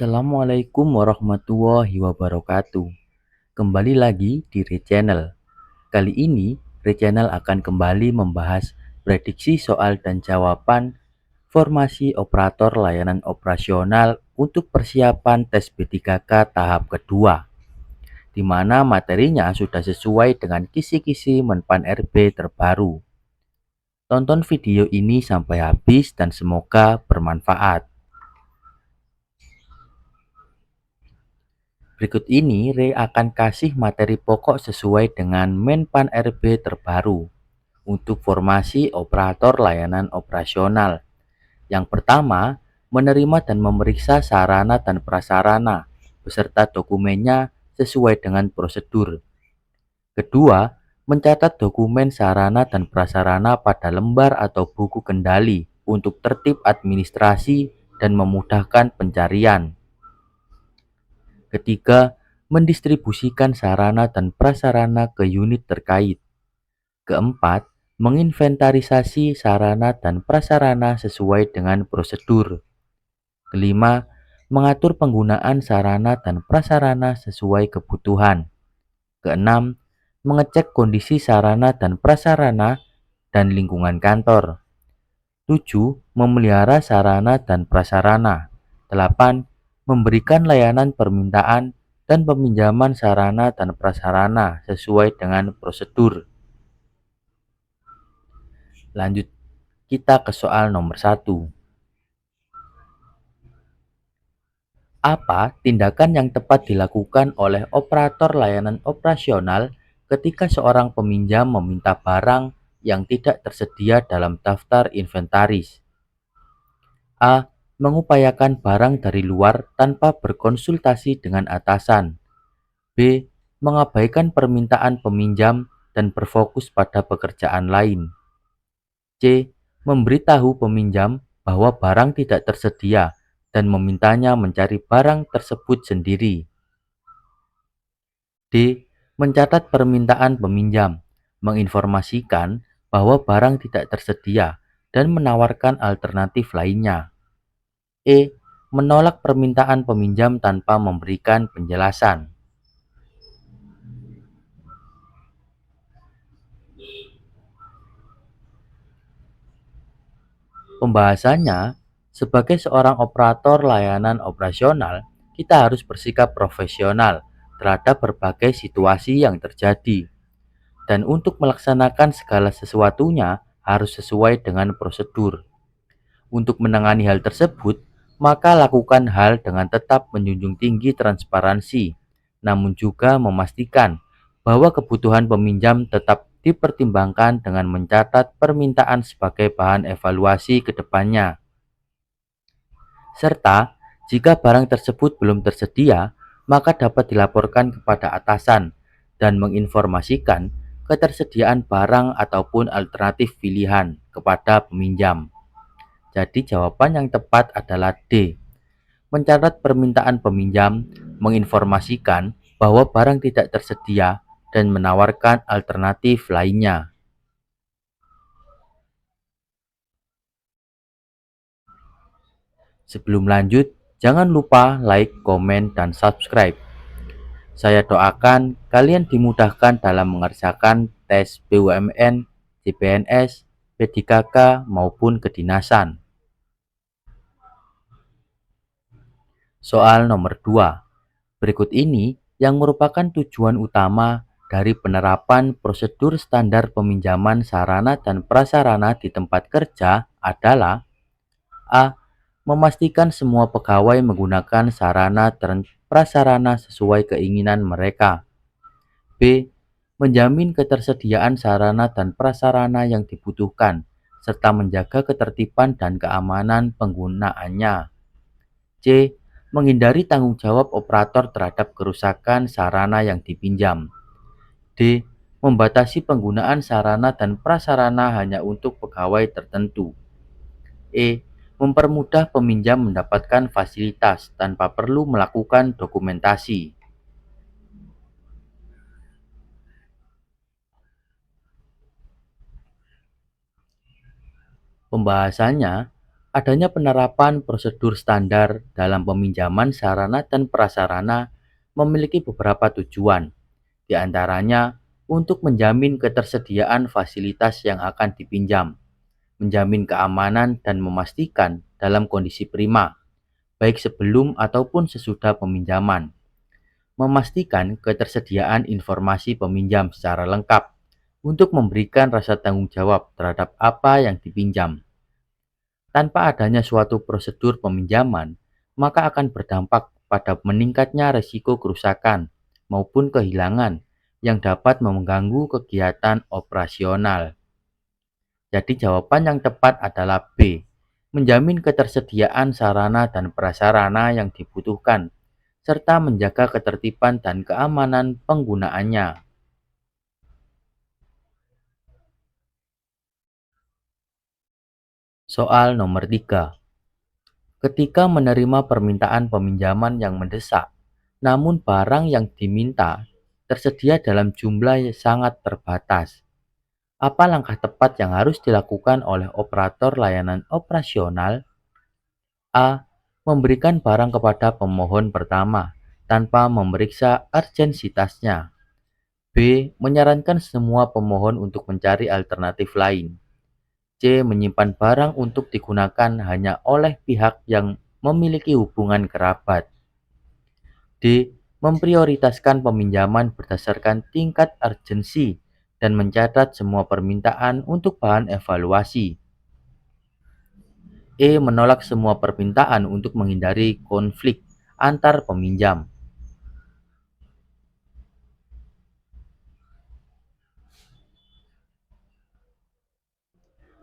Assalamualaikum warahmatullahi wabarakatuh. Kembali lagi di Rechannel. Kali ini Rechannel akan kembali membahas prediksi soal dan jawaban formasi operator layanan operasional untuk persiapan tes B3K tahap kedua, di mana materinya sudah sesuai dengan kisi-kisi Menpan RB terbaru. Tonton video ini sampai habis dan semoga bermanfaat. Berikut ini Re akan kasih materi pokok sesuai dengan Menpan RB terbaru untuk formasi operator layanan operasional. Yang pertama, menerima dan memeriksa sarana dan prasarana beserta dokumennya sesuai dengan prosedur. Kedua, mencatat dokumen sarana dan prasarana pada lembar atau buku kendali untuk tertib administrasi dan memudahkan pencarian. Ketiga, mendistribusikan sarana dan prasarana ke unit terkait. Keempat, menginventarisasi sarana dan prasarana sesuai dengan prosedur. Kelima, mengatur penggunaan sarana dan prasarana sesuai kebutuhan. Keenam, mengecek kondisi sarana dan prasarana dan lingkungan kantor. 7. Memelihara sarana dan prasarana. 8. Memberikan layanan permintaan dan peminjaman sarana dan prasarana sesuai dengan prosedur. Lanjut kita ke soal nomor 1. Apa tindakan yang tepat dilakukan oleh operator layanan operasional ketika seorang peminjam meminta barang yang tidak tersedia dalam daftar inventaris? A. Mengupayakan barang dari luar tanpa berkonsultasi dengan atasan. B. Mengabaikan permintaan peminjam dan berfokus pada pekerjaan lain. C. Memberitahu peminjam bahwa barang tidak tersedia dan memintanya mencari barang tersebut sendiri. D. Mencatat permintaan peminjam, menginformasikan bahwa barang tidak tersedia dan menawarkan alternatif lainnya. E. Menolak permintaan peminjam tanpa memberikan penjelasan. Pembahasannya, sebagai seorang operator layanan operasional, kita harus bersikap profesional terhadap berbagai situasi yang terjadi. Dan untuk melaksanakan segala sesuatunya harus sesuai dengan prosedur. Untuk menangani hal tersebut, maka lakukan hal dengan tetap menjunjung tinggi transparansi, namun juga memastikan bahwa kebutuhan peminjam tetap dipertimbangkan dengan mencatat permintaan sebagai bahan evaluasi ke depannya. Serta, jika barang tersebut belum tersedia, maka dapat dilaporkan kepada atasan dan menginformasikan ketersediaan barang ataupun alternatif pilihan kepada peminjam. Jadi jawaban yang tepat adalah D. Mencatat permintaan peminjam, menginformasikan bahwa barang tidak tersedia, dan menawarkan alternatif lainnya. Sebelum lanjut, jangan lupa like, komen, dan subscribe. Saya doakan kalian dimudahkan dalam mengerjakan tes BUMN, CPNS, P3K, maupun kedinasan. Soal nomor 2. Berikut ini yang merupakan tujuan utama dari penerapan prosedur standar peminjaman sarana dan prasarana di tempat kerja adalah: A. Memastikan semua pegawai menggunakan sarana dan prasarana sesuai keinginan mereka. B. Menjamin ketersediaan sarana dan prasarana yang dibutuhkan, serta menjaga ketertiban dan keamanan penggunaannya. C. Menghindari tanggung jawab operator terhadap kerusakan sarana yang dipinjam. D. Membatasi penggunaan sarana dan prasarana hanya untuk pegawai tertentu. E. Mempermudah peminjam mendapatkan fasilitas tanpa perlu melakukan dokumentasi. Pembahasannya, Adanya penerapan prosedur standar dalam peminjaman sarana dan prasarana memiliki beberapa tujuan, di antaranya untuk menjamin ketersediaan fasilitas yang akan dipinjam, menjamin keamanan dan memastikan dalam kondisi prima, baik sebelum ataupun sesudah peminjaman, memastikan ketersediaan informasi peminjam secara lengkap untuk memberikan rasa tanggung jawab terhadap apa yang dipinjam. Tanpa adanya suatu prosedur peminjaman, maka akan berdampak pada meningkatnya risiko kerusakan maupun kehilangan yang dapat mengganggu kegiatan operasional. Jadi jawaban yang tepat adalah B, menjamin ketersediaan sarana dan prasarana yang dibutuhkan, serta menjaga ketertiban dan keamanan penggunaannya. Soal nomor 3. Ketika menerima permintaan peminjaman yang mendesak, namun barang yang diminta tersedia dalam jumlah yang sangat terbatas, apa langkah tepat yang harus dilakukan oleh operator layanan operasional? A. Memberikan barang kepada pemohon pertama tanpa memeriksa urgensitasnya. B. Menyarankan semua pemohon untuk mencari alternatif lain. C. Menyimpan barang untuk digunakan hanya oleh pihak yang memiliki hubungan kerabat. D. Memprioritaskan peminjaman berdasarkan tingkat urgensi dan mencatat semua permintaan untuk bahan evaluasi. E. Menolak semua permintaan untuk menghindari konflik antar peminjam.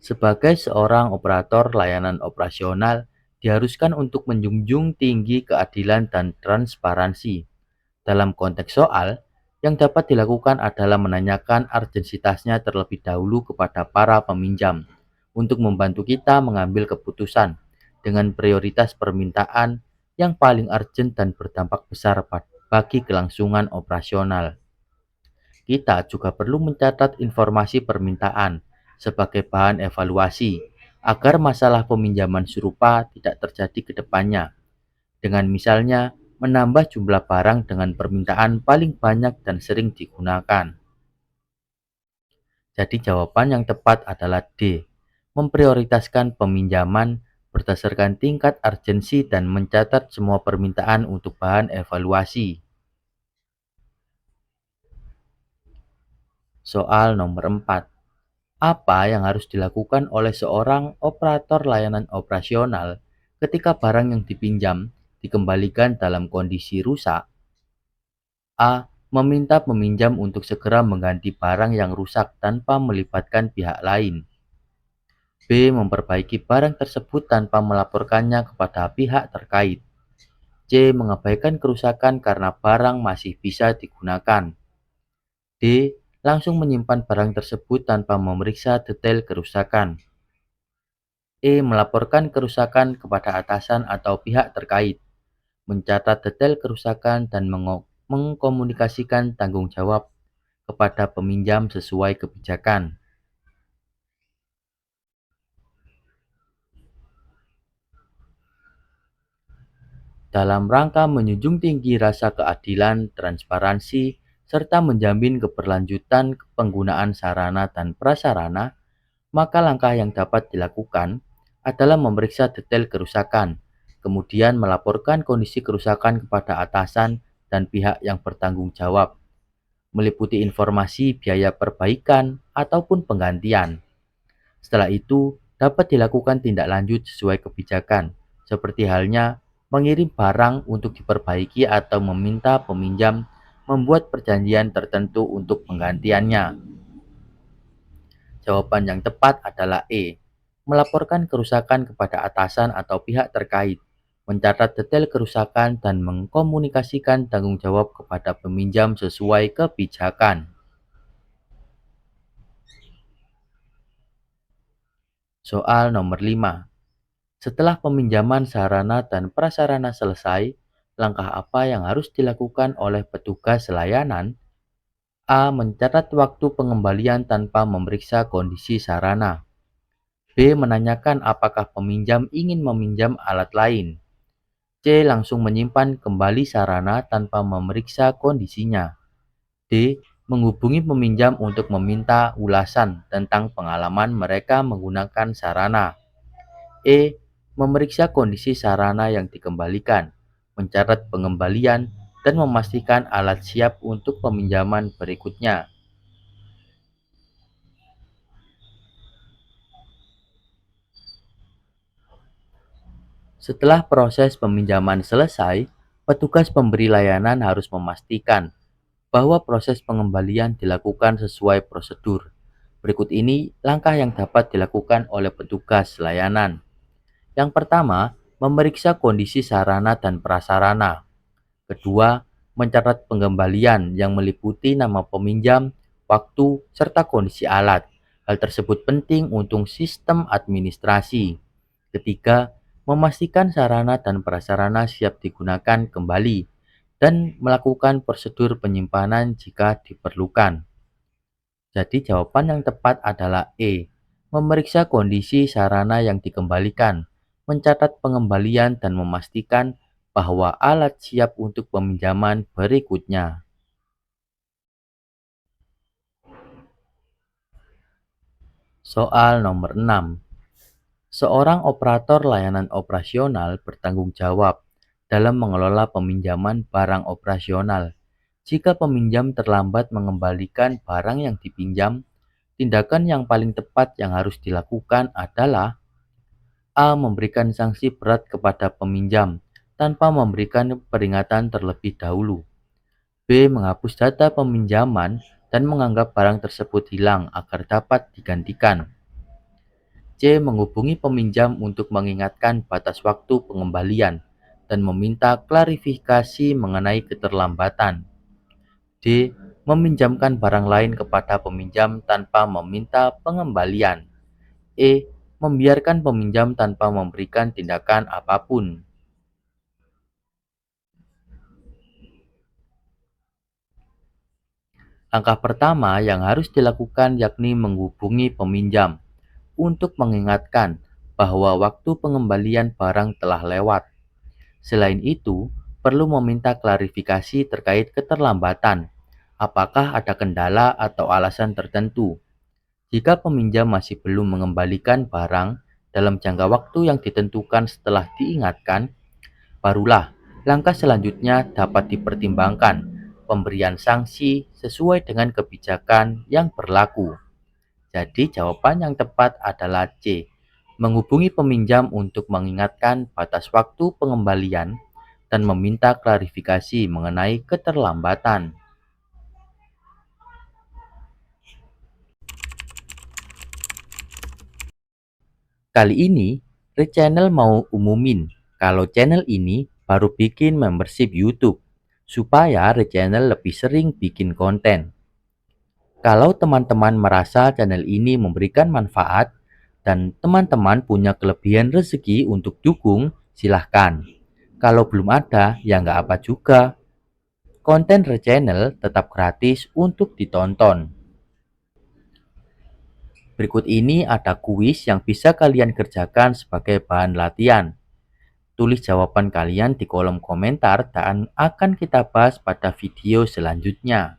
Sebagai seorang operator layanan operasional, diharuskan untuk menjunjung tinggi keadilan dan transparansi. Dalam konteks soal, yang dapat dilakukan adalah menanyakan urgensitasnya terlebih dahulu kepada para peminjam untuk membantu kita mengambil keputusan dengan prioritas permintaan yang paling urgent dan berdampak besar bagi kelangsungan operasional. Kita juga perlu mencatat informasi permintaan sebagai bahan evaluasi agar masalah peminjaman serupa tidak terjadi ke depannya. Dengan misalnya menambah jumlah barang dengan permintaan paling banyak dan sering digunakan. Jadi jawaban yang tepat adalah D. Memprioritaskan peminjaman berdasarkan tingkat urgensi dan mencatat semua permintaan untuk bahan evaluasi. Soal nomor 4. Apa yang harus dilakukan oleh seorang operator layanan operasional ketika barang yang dipinjam dikembalikan dalam kondisi rusak? A. Meminta peminjam untuk segera mengganti barang yang rusak tanpa melibatkan pihak lain. B. Memperbaiki barang tersebut tanpa melaporkannya kepada pihak terkait. C. Mengabaikan kerusakan karena barang masih bisa digunakan. D. Langsung menyimpan barang tersebut tanpa memeriksa detail kerusakan. E. Melaporkan kerusakan kepada atasan atau pihak terkait, mencatat detail kerusakan dan mengkomunikasikan tanggung jawab kepada peminjam sesuai kebijakan. Dalam rangka menjunjung tinggi rasa keadilan, transparansi, serta menjamin keberlanjutan penggunaan sarana dan prasarana, maka langkah yang dapat dilakukan adalah memeriksa detail kerusakan, kemudian melaporkan kondisi kerusakan kepada atasan dan pihak yang bertanggung jawab, meliputi informasi biaya perbaikan ataupun penggantian. Setelah itu, dapat dilakukan tindak lanjut sesuai kebijakan, seperti halnya mengirim barang untuk diperbaiki atau meminta peminjam membuat perjanjian tertentu untuk penggantiannya. Jawaban yang tepat adalah E. Melaporkan kerusakan kepada atasan atau pihak terkait, mencatat detail kerusakan dan mengkomunikasikan tanggung jawab kepada peminjam sesuai kebijakan. Soal nomor 5. Setelah peminjaman sarana dan prasarana selesai, langkah apa yang harus dilakukan oleh petugas layanan? A. Mencatat waktu pengembalian tanpa memeriksa kondisi sarana. B. Menanyakan apakah peminjam ingin meminjam alat lain. C. Langsung menyimpan kembali sarana tanpa memeriksa kondisinya. D. Menghubungi peminjam untuk meminta ulasan tentang pengalaman mereka menggunakan sarana. E. Memeriksa kondisi sarana yang dikembalikan, mencatat pengembalian, dan memastikan alat siap untuk peminjaman berikutnya. Setelah proses peminjaman selesai, petugas pemberi layanan harus memastikan bahwa proses pengembalian dilakukan sesuai prosedur. Berikut ini langkah yang dapat dilakukan oleh petugas layanan. Yang pertama, memeriksa kondisi sarana dan prasarana. Kedua, mencatat pengembalian yang meliputi nama peminjam, waktu, serta kondisi alat. Hal tersebut penting untuk sistem administrasi. Ketiga, memastikan sarana dan prasarana siap digunakan kembali dan melakukan prosedur penyimpanan jika diperlukan. Jadi jawaban yang tepat adalah E. Memeriksa kondisi sarana yang dikembalikan, mencatat pengembalian dan memastikan bahwa alat siap untuk peminjaman berikutnya. Soal nomor 6. Seorang operator layanan operasional bertanggung jawab dalam mengelola peminjaman barang operasional. Jika peminjam terlambat mengembalikan barang yang dipinjam, tindakan yang paling tepat yang harus dilakukan adalah A. Memberikan sanksi berat kepada peminjam tanpa memberikan peringatan terlebih dahulu. B. Menghapus data peminjaman dan menganggap barang tersebut hilang agar dapat digantikan. C. Menghubungi peminjam untuk mengingatkan batas waktu pengembalian dan meminta klarifikasi mengenai keterlambatan. D. Meminjamkan barang lain kepada peminjam tanpa meminta pengembalian. E. Membiarkan peminjam tanpa memberikan tindakan apapun. Langkah pertama yang harus dilakukan yakni menghubungi peminjam untuk mengingatkan bahwa waktu pengembalian barang telah lewat. Selain itu, perlu meminta klarifikasi terkait keterlambatan. Apakah ada kendala atau alasan tertentu? Jika peminjam masih belum mengembalikan barang dalam jangka waktu yang ditentukan setelah diingatkan, barulah langkah selanjutnya dapat dipertimbangkan pemberian sanksi sesuai dengan kebijakan yang berlaku. Jadi jawaban yang tepat adalah C. Menghubungi peminjam untuk mengingatkan batas waktu pengembalian dan meminta klarifikasi mengenai keterlambatan. Kali ini, Rechannel mau umumin kalau channel ini baru bikin membership YouTube, supaya Rechannel lebih sering bikin konten. Kalau teman-teman merasa channel ini memberikan manfaat, dan teman-teman punya kelebihan rezeki untuk dukung, silahkan. Kalau belum ada, ya nggak apa juga. Konten Rechannel tetap gratis untuk ditonton. Berikut ini ada kuis yang bisa kalian kerjakan sebagai bahan latihan. Tulis jawaban kalian di kolom komentar dan akan kita bahas pada video selanjutnya.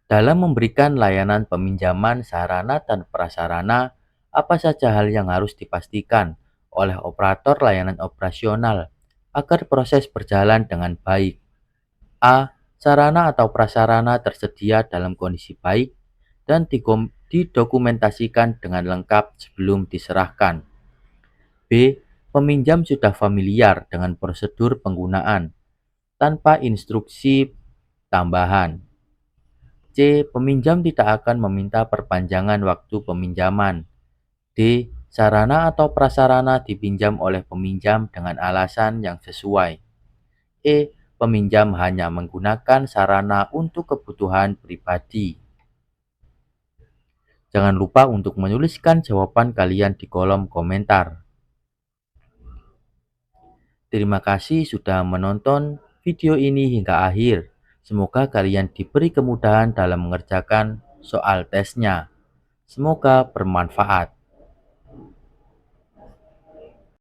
Dalam memberikan layanan peminjaman sarana dan prasarana, apa saja hal yang harus dipastikan oleh operator layanan operasional agar proses berjalan dengan baik? A. Sarana atau prasarana tersedia dalam kondisi baik dan didokumentasikan dengan lengkap sebelum diserahkan. B. Peminjam sudah familiar dengan prosedur penggunaan tanpa instruksi tambahan. C. Peminjam tidak akan meminta perpanjangan waktu peminjaman. D. Sarana atau prasarana dipinjam oleh peminjam dengan alasan yang sesuai. E. Peminjam hanya menggunakan sarana untuk kebutuhan pribadi. Jangan lupa untuk menuliskan jawaban kalian di kolom komentar. Terima kasih sudah menonton video ini hingga akhir. Semoga kalian diberi kemudahan dalam mengerjakan soal tesnya. Semoga bermanfaat.